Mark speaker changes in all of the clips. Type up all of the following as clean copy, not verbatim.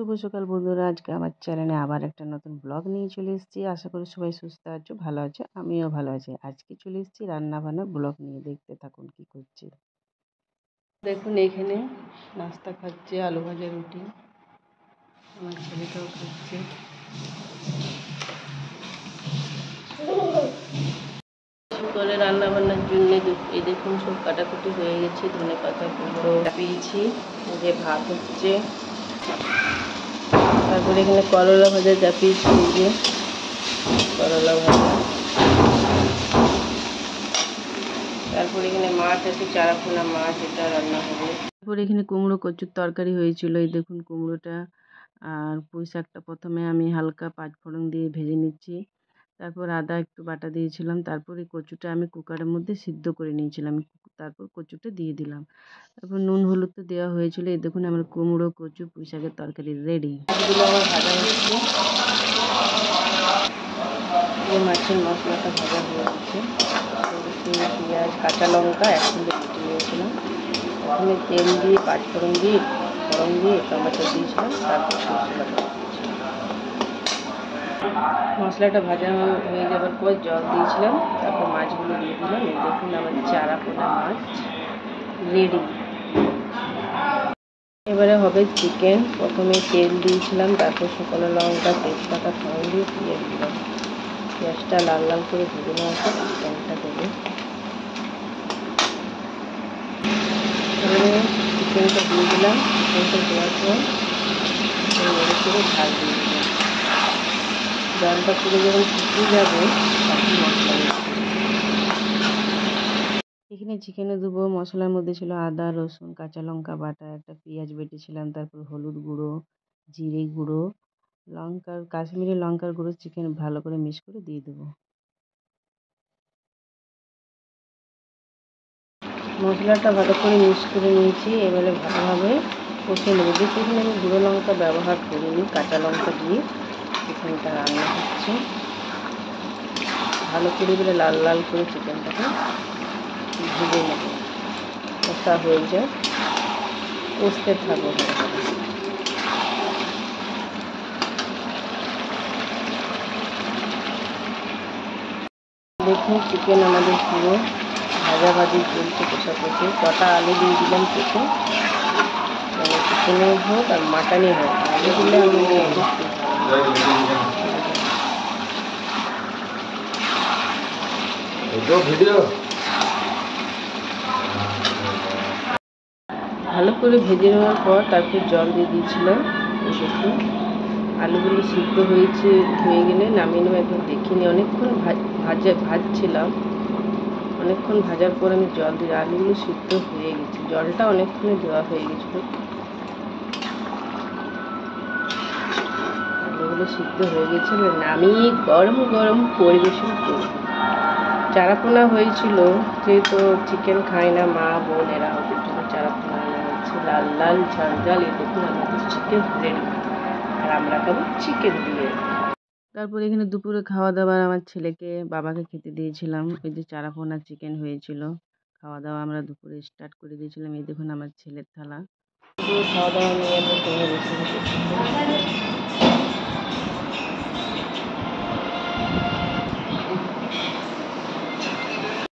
Speaker 1: শুভ সকাল বন্ধুরা, আজকে আমার চ্যানেলে আবার একটা নতুন ব্লগ নিয়ে চলে এসেছি। আশা করি সবাই সুস্থ আছো, ভালো আছো, আমিও ভালো আছি। আজকে চলে এসেছি রান্না বান্নার ব্লগ নিয়ে, দেখতে থাকুন কি করছি। দেখুন এখানে নাস্তা খাচ্ছে, আলু ভাজা রুটি, আমার ছেলেটাও খাচ্ছে। করে রান্না বান্নার জন্য এই দেখুন সব কাটাকুটি হয়ে গেছে। ধনে পাতা কুমড়ো পেয়েছি, যে ভাত হচ্ছে। তারপরে এখানে করলা ভাজা চাপিয়েছি, এই যে করলা ভাজা। তারপরে এখানে মাছ আছে, চারাপোনা মাছ, এটা রান্না হবে। তারপরে এখানে কুমড়ো কচুর তরকারি হয়েছিল। এই দেখুন কুমড়োটা আর পুঁই শাকটা প্রথমে আমি হালকা পাঁচফোড়ন দিয়ে ভেজে নিচ্ছি। তারপর আদা একটু বাটা দিয়েছিলাম। তারপরে কচুটা আমি কুকারের মধ্যে সিদ্ধ করে নিয়েছিলাম। তারপর কচুটা দিয়ে দিলাম। তারপর নুন হলুদ তো দেওয়া হয়েছিল। এই দেখুন আমার কুমড়ো কচু পুঁই শাকের তরকারি রেডি। এগুলো আমার ভাজা হচ্ছে, মাছের মশলাটা ভাজা হয়ে গেছে। পেঁয়াজ কাঁচা লঙ্কা একসঙ্গে কেটে নিয়েছিলাম। প্রথমে তেল দিয়ে পাঁচফোড়ন দিয়ে ফোড়ন দিয়ে টমেটো দিয়েছিলাম। তারপর মশলাটা ভাজা হয়ে যাওয়ার পর জল দিয়েছিলাম। তারপর মাছগুলো দিয়ে দিলাম। এই দেখুন আমার চারাপোনা মাছ রেডি। এবারে হবে চিকেন। প্রথমে তেল দিয়েছিলাম, তারপর শুকনো লঙ্কা তেজপাতা ফোড়ন দিয়ে পেঁয়াজ দিলাম। পেঁয়াজটা লাল লাল করে ভেজে নেওয়ার পর চিকেনটা দেবো। এবারে চিকেনটা দিয়ে দিলাম। চিকেনটা দেওয়ার পর নেড়ে করে ঝাল দিয়ে দিলাম। জলটা পুরো যখন শুকিয়ে যাবে তখন মশলা দিচ্ছি। এখানে চিকেনে দেবো মশলার মধ্যে ছিল আদা রসুন কাঁচা লঙ্কা বাটা, একটা পেঁয়াজ বেটেছিলাম, তারপর হলুদ গুঁড়ো, জিরে গুঁড়ো, কাশ্মীরি লঙ্কার গুঁড়ো, চিকেন ভালো করে মিক্স করে দিয়ে দেবো। মশলাটা ভালো করে মিক্স করে নিয়েছি। এবারে ভালোভাবে কষে নেবো। দেখুন আমি গুঁড়ো লঙ্কা ব্যবহার করিনি, কাঁচা লঙ্কা দিয়ে চিকেনটা রান্না হচ্ছে। ভালো করে এবারে লাল লাল করে চিকেনটাকে ভেজে নেব। কষা হয়ে যায়, কষতে থাকবো। দেখুন চিকেন আমাদের পুরো ভাজাভাজি চলছে, কষাকষি। কটা আলু দিয়ে দিলাম কেটে, মানে চিকেনে হোক আর মাটনে হোক, আলু দিলে আমি ভালো করে ভেজে নেওয়ার পর তারপর জল দিয়ে দিয়েছিলাম। এই দেখুন আলুগুলো সিদ্ধ হয়ে গেলে নামিয়ে নেবো। একবার দেখিনি, অনেকক্ষণ ভাজছিলাম। অনেকক্ষণ ভাজার পর আমি জল দিয়ে, আলুগুলো সিদ্ধ হয়ে গেছে, জলটা অনেকক্ষণে দেওয়া হয়ে গেছিল। আলুগুলো সিদ্ধ হয়ে গেছে, নামিয়ে গরম গরম পরিবেশন করব। চারাপোনা হয়েছিল, যেহেতু চিকেন খায় না মা বোন, এরা ওদের জন্য চারাপোনা আনা হয়েছে। লাল লাল ঝাল ঝাল। এই দেখুন আমাদের চিকেন রেডি, আর আমরা খাবো চিকেন দিয়ে। তারপর এখানে দুপুরে খাওয়া দাওয়া আমার ছেলেকে বাবাকে খেতে দিয়েছিলাম। ওই যে চারাপোনা চিকেন হয়েছিল, খাওয়া দাওয়া আমরা দুপুরে স্টার্ট করে দিয়েছিলাম। এই দেখুন আমার ছেলের থালা। খাওয়া দাওয়া নিয়ে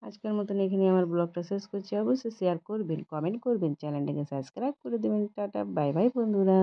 Speaker 1: আজকের মতন এখানে আমার ব্লগটা শেষ করছি। অবশ্যই শেয়ার করবেন, কমেন্ট করবেন, চ্যানেলটাকে সাবস্ক্রাইব করে দেবেন। টাটা বাই বাই বন্ধুরা।